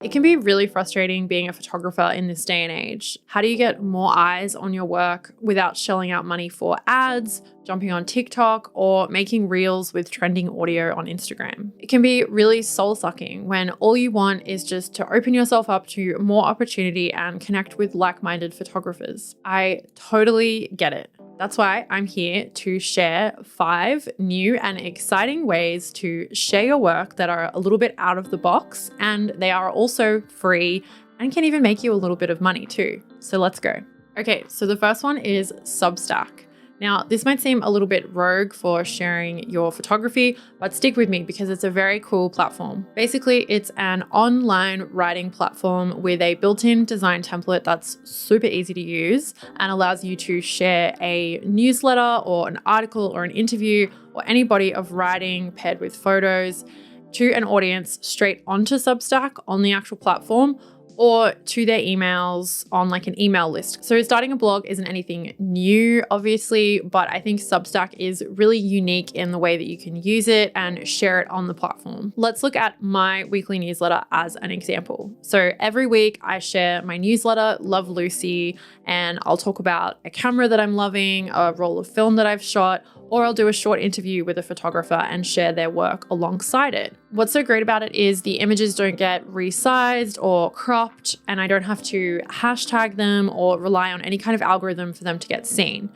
It can be really frustrating being a photographer in this day and age. How do you get more eyes on your work without shelling out money for ads, jumping on TikTok, or making reels with trending audio on Instagram? It can be really soul-sucking when all you want is just to open yourself up to more opportunity and connect with like-minded photographers. I totally get it. That's why I'm here to share 5 new and exciting ways to share your work that are a little bit out of the box, and they are also free and can even make you a little bit of money too. So let's go. Okay, so the first one is Substack. Now, this might seem a little bit rogue for sharing your photography, but stick with me because it's a very cool platform. Basically, it's an online writing platform with a built-in design template that's super easy to use and allows you to share a newsletter or an article or an interview or any body of writing paired with photos to an audience straight onto Substack on the actual platform, or to their emails on like an email list. So starting a blog isn't anything new, obviously, but I think Substack is really unique in the way that you can use it and share it on the platform. Let's look at my weekly newsletter as an example. So every week I share my newsletter, Love Lucy, and I'll talk about a camera that I'm loving, a roll of film that I've shot, or I'll do a short interview with a photographer and share their work alongside it. What's so great about it is the images don't get resized or cropped, and I don't have to hashtag them or rely on any kind of algorithm for them to get seen.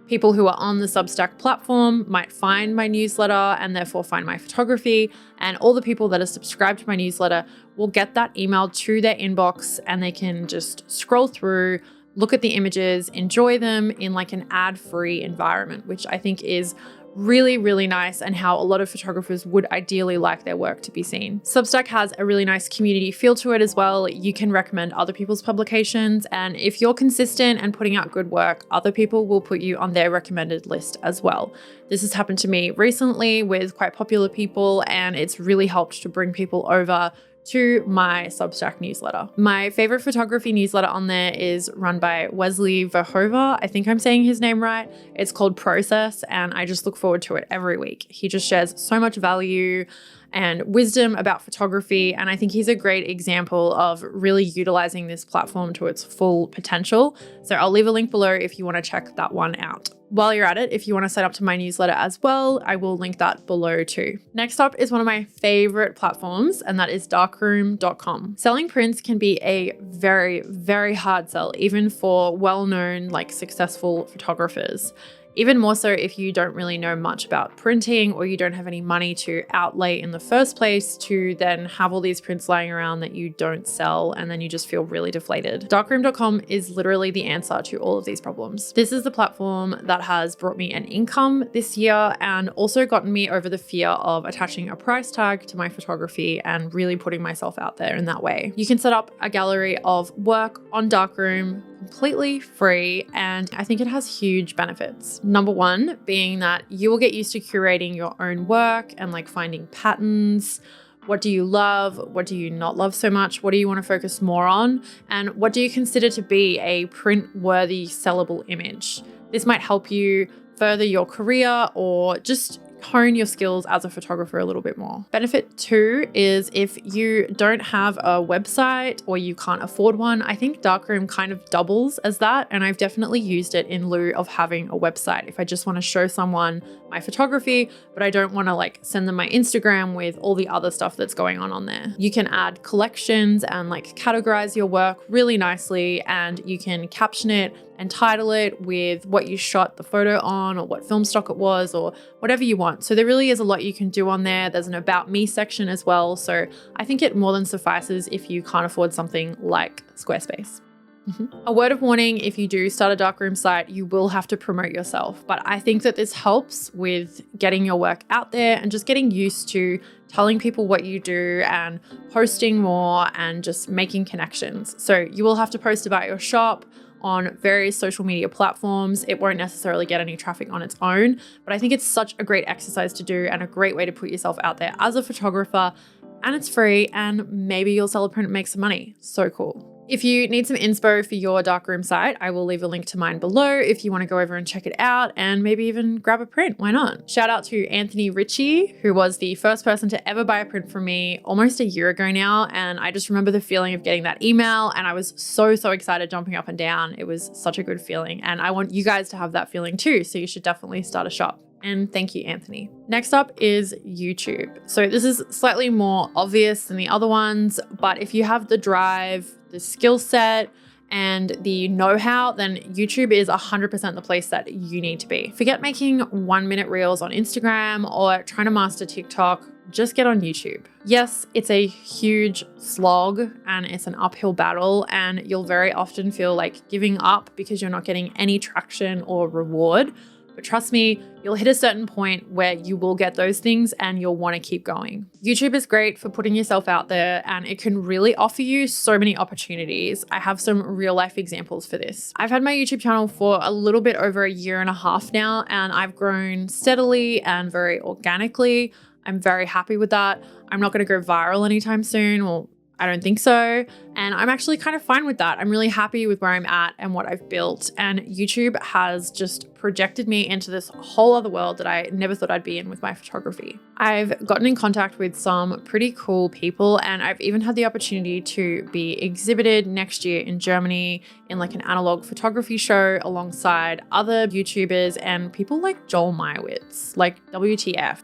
People who are on the Substack platform might find my newsletter and therefore find my photography, and all the people that are subscribed to my newsletter will get that email to their inbox, and they can just scroll through, look at the images, enjoy them in like an ad-free environment, which I think is really, really nice and how a lot of photographers would ideally like their work to be seen. Substack has a really nice community feel to it as well. You can recommend other people's publications, and if you're consistent and putting out good work, other people will put you on their recommended list as well. This has happened to me recently with quite popular people, and it's really helped to bring people over to my Substack newsletter. My favorite photography newsletter on there is run by Wesley Verhoeven. I think I'm saying his name right. It's called Process, and I just look forward to it every week. He just shares so much value and wisdom about photography, and I think he's a great example of really utilizing this platform to its full potential. So I'll leave a link below if you want to check that one out. While you're at it, if you want to sign up to my newsletter as well, I will link that below too. Next up is one of my favorite platforms, and that is Darkroom.com. Selling prints can be a very, very hard sell, even for well-known, like successful photographers. Even more so if you don't really know much about printing or you don't have any money to outlay in the first place to then have all these prints lying around that you don't sell, and then you just feel really deflated. Darkroom.com is literally the answer to all of these problems. This is the platform that has brought me an income this year and also gotten me over the fear of attaching a price tag to my photography and really putting myself out there in that way. You can set up a gallery of work on Darkroom completely free, and I think it has huge benefits. Number one being that you will get used to curating your own work and like finding patterns. What do you love? What do you not love so much? What do you want to focus more on? And what do you consider to be a print-worthy, sellable image? This might help you further your career or just hone your skills as a photographer a little bit more. Benefit 2 is if you don't have a website or you can't afford one, I think Darkroom kind of doubles as that, and I've definitely used it in lieu of having a website. If I just want to show someone my photography, but I don't want to like send them my Instagram with all the other stuff that's going on there. You can add collections and like categorize your work really nicely, and you can caption it and title it with what you shot the photo on or what film stock it was or whatever you want. So there really is a lot you can do on there. There's an About Me section as well. So I think it more than suffices if you can't afford something like Squarespace. A word of warning, if you do start a Darkroom site, you will have to promote yourself. But I think that this helps with getting your work out there and just getting used to telling people what you do and posting more and just making connections. So you will have to post about your shop on various social media platforms. It won't necessarily get any traffic on its own, but I think it's such a great exercise to do and a great way to put yourself out there as a photographer, and it's free, and maybe you'll sell a print and make some money. So cool. If you need some inspo for your Darkroom site, I will leave a link to mine below if you want to go over and check it out and maybe even grab a print. Why not? Shout out to Anthony Ritchie, who was the first person to ever buy a print from me almost a year ago now. And I just remember the feeling of getting that email and I was so excited, jumping up and down. It was such a good feeling. And I want you guys to have that feeling too. So you should definitely start a shop. And thank you, Anthony. Next up is YouTube. So this is slightly more obvious than the other ones, but if you have the drive, the skill set, and the know-how, then YouTube is 100% the place that you need to be. Forget making 1-minute reels on Instagram or trying to master TikTok. Just get on YouTube. Yes, it's a huge slog and it's an uphill battle, and you'll very often feel like giving up because you're not getting any traction or reward. But trust me, you'll hit a certain point where you will get those things and you'll want to keep going. YouTube is great for putting yourself out there and it can really offer you so many opportunities. I have some real life examples for this. I've had my YouTube channel for a little bit over a year and a half now, and I've grown steadily and very organically. I'm very happy with that. I'm not going to go viral anytime soon. Well, I don't think so. And I'm actually kind of fine with that. I'm really happy with where I'm at and what I've built. And YouTube has just projected me into this whole other world that I never thought I'd be in with my photography. I've gotten in contact with some pretty cool people, and I've even had the opportunity to be exhibited next year in Germany in like an analog photography show alongside other YouTubers and people like Joel Meyerowitz, like WTF.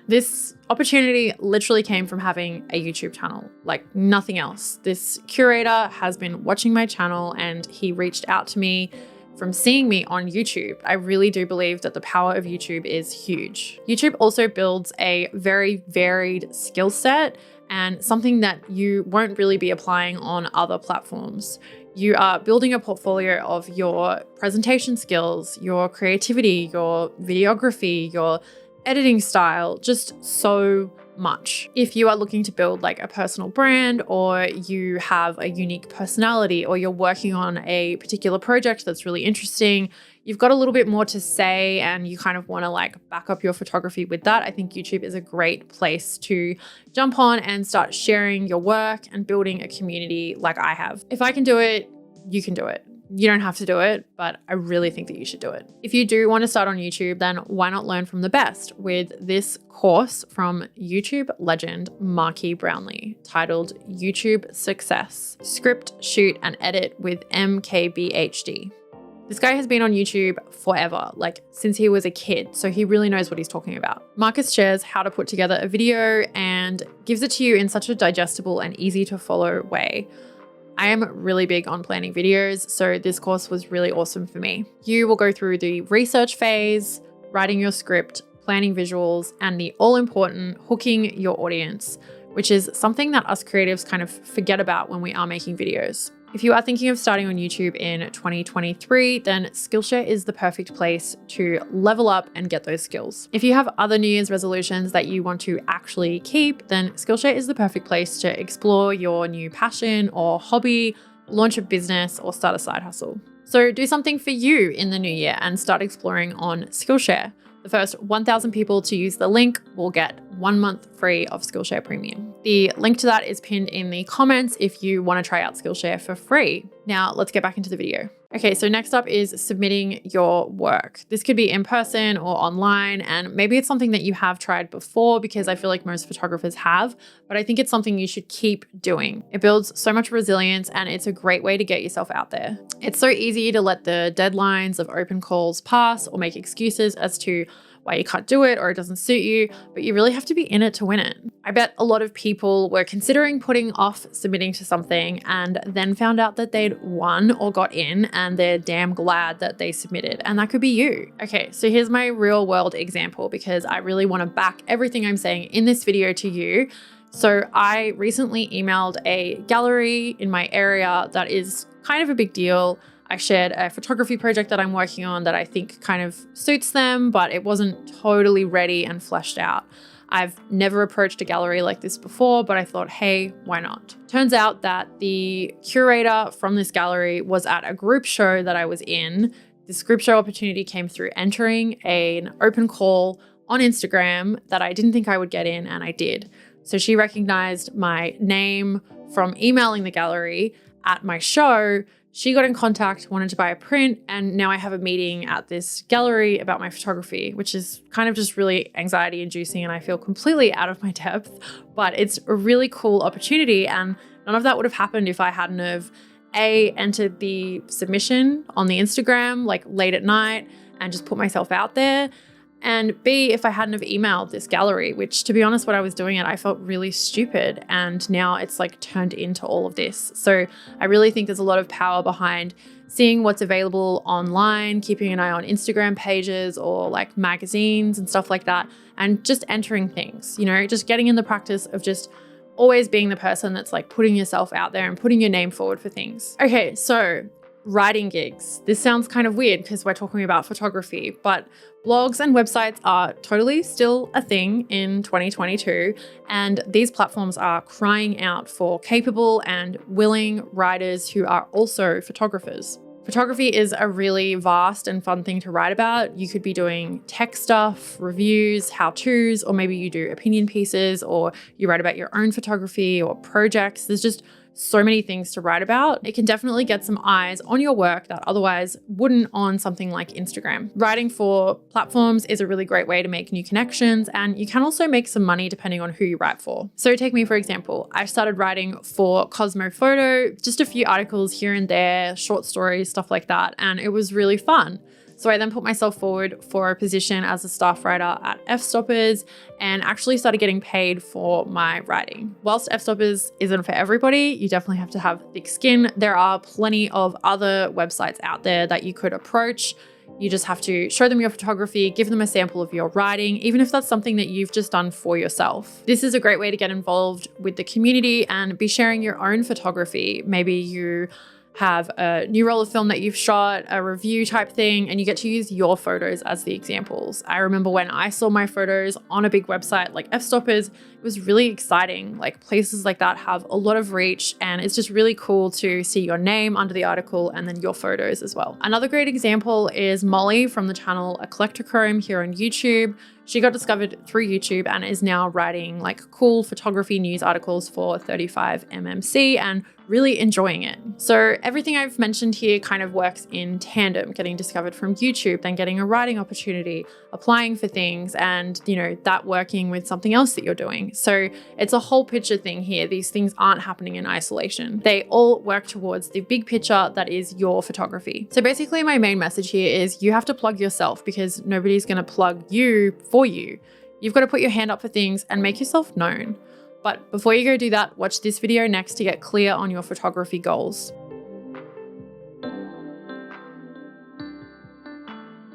This opportunity literally came from having a YouTube channel, like nothing else. This curator has been watching my channel and he reached out to me from seeing me on YouTube. I really do believe that the power of YouTube is huge. YouTube also builds a very varied skill set and something that you won't really be applying on other platforms. You are building a portfolio of your presentation skills, your creativity, your videography, your editing style, just so much. If you are looking to build like a personal brand, or you have a unique personality, or you're working on a particular project that's really interesting, you've got a little bit more to say and you kind of want to like back up your photography with that, I think YouTube is a great place to jump on and start sharing your work and building a community like I have. If I can do it, you can do it. You don't have to do it, but I really think that you should do it. If you do want to start on YouTube, then why not learn from the best with this course from YouTube legend Marquis Brownlee titled YouTube Success, Script, Shoot, and Edit with MKBHD. This guy has been on YouTube forever, like since he was a kid, so he really knows what he's talking about. Marcus shares how to put together a video and gives it to you in such a digestible and easy to follow way. I am really big on planning videos, so this course was really awesome for me. You will go through the research phase, writing your script, planning visuals, and the all-important hooking your audience, which is something that us creatives kind of forget about when we are making videos. If you are thinking of starting on YouTube in 2023, then Skillshare is the perfect place to level up and get those skills. If you have other New Year's resolutions that you want to actually keep, then Skillshare is the perfect place to explore your new passion or hobby, launch a business, or start a side hustle. So do something for you in the new year and start exploring on Skillshare. The first 1,000 people to use the link will get 1 month free of Skillshare Premium. The link to that is pinned in the comments if you want to try out Skillshare for free. Now let's get back into the video. Okay, so next up is submitting your work. This could be in person or online, and maybe it's something that you have tried before, because I feel like most photographers have, but I think it's something you should keep doing. It builds so much resilience and it's a great way to get yourself out there. It's so easy to let the deadlines of open calls pass or make excuses as to why you can't do it or it doesn't suit you, but you really have to be in it to win it. I bet a lot of people were considering putting off submitting to something and then found out that they'd won or got in, and they're damn glad that they submitted, and that could be you. Okay, so here's my real world example, because I really want to back everything I'm saying in this video to you. So I recently emailed a gallery in my area that is kind of a big deal. I shared a photography project that I'm working on that I think kind of suits them, but it wasn't totally ready and fleshed out. I've never approached a gallery like this before, but I thought, hey, why not? Turns out that the curator from this gallery was at a group show that I was in. This group show opportunity came through entering an open call on Instagram that I didn't think I would get in, and I did. So she recognized my name from emailing the gallery at my show. She got in contact, wanted to buy a print, and now I have a meeting at this gallery about my photography, which is kind of just really anxiety inducing, and I feel completely out of my depth, but it's a really cool opportunity. And none of that would have happened if I hadn't have entered the submission on the Instagram like late at night and just put myself out there. And B, if I hadn't have emailed this gallery, which to be honest, when I was doing it, I felt really stupid. And now it's like turned into all of this. So I really think there's a lot of power behind seeing what's available online, keeping an eye on Instagram pages or like magazines and stuff like that, and just entering things, just getting in the practice of just always being the person that's like putting yourself out there and putting your name forward for things. Okay, so writing gigs. This sounds kind of weird because we're talking about photography, but blogs and websites are totally still a thing in 2022. And these platforms are crying out for capable and willing writers who are also photographers. Photography is a really vast and fun thing to write about. You could be doing tech stuff, reviews, how-tos, or maybe you do opinion pieces, or you write about your own photography or projects. There's just so many things to write about. It can definitely get some eyes on your work that otherwise wouldn't on something like Instagram. Writing for platforms is a really great way to make new connections, and you can also make some money depending on who you write for. So take me for example, I started writing for Cosmo Photo, just a few articles here and there, short stories, stuff like that, and it was really fun. So I then put myself forward for a position as a staff writer at F-Stoppers and actually started getting paid for my writing. Whilst F-Stoppers isn't for everybody, you definitely have to have thick skin. There are plenty of other websites out there that you could approach. You just have to show them your photography, give them a sample of your writing, even if that's something that you've just done for yourself. This is a great way to get involved with the community and be sharing your own photography. Maybe you have a new roll of film that you've shot, a review type thing, and you get to use your photos as the examples. I remember when I saw my photos on a big website like F-Stoppers, it was really exciting. Like places like that have a lot of reach, and it's just really cool to see your name under the article and then your photos as well. Another great example is Molly from the channel Eclectrochrome here on YouTube. She got discovered through YouTube and is now writing like cool photography news articles for 35mmc and really enjoying it. So everything I've mentioned here kind of works in tandem, getting discovered from YouTube, then getting a writing opportunity, applying for things, and that working with something else that you're doing. So it's a whole picture thing here. These things aren't happening in isolation. They all work towards the big picture that is your photography. So basically my main message here is you have to plug yourself because nobody's going to plug you for you. You've got to put your hand up for things and make yourself known. But before you go do that, watch this video next to get clear on your photography goals.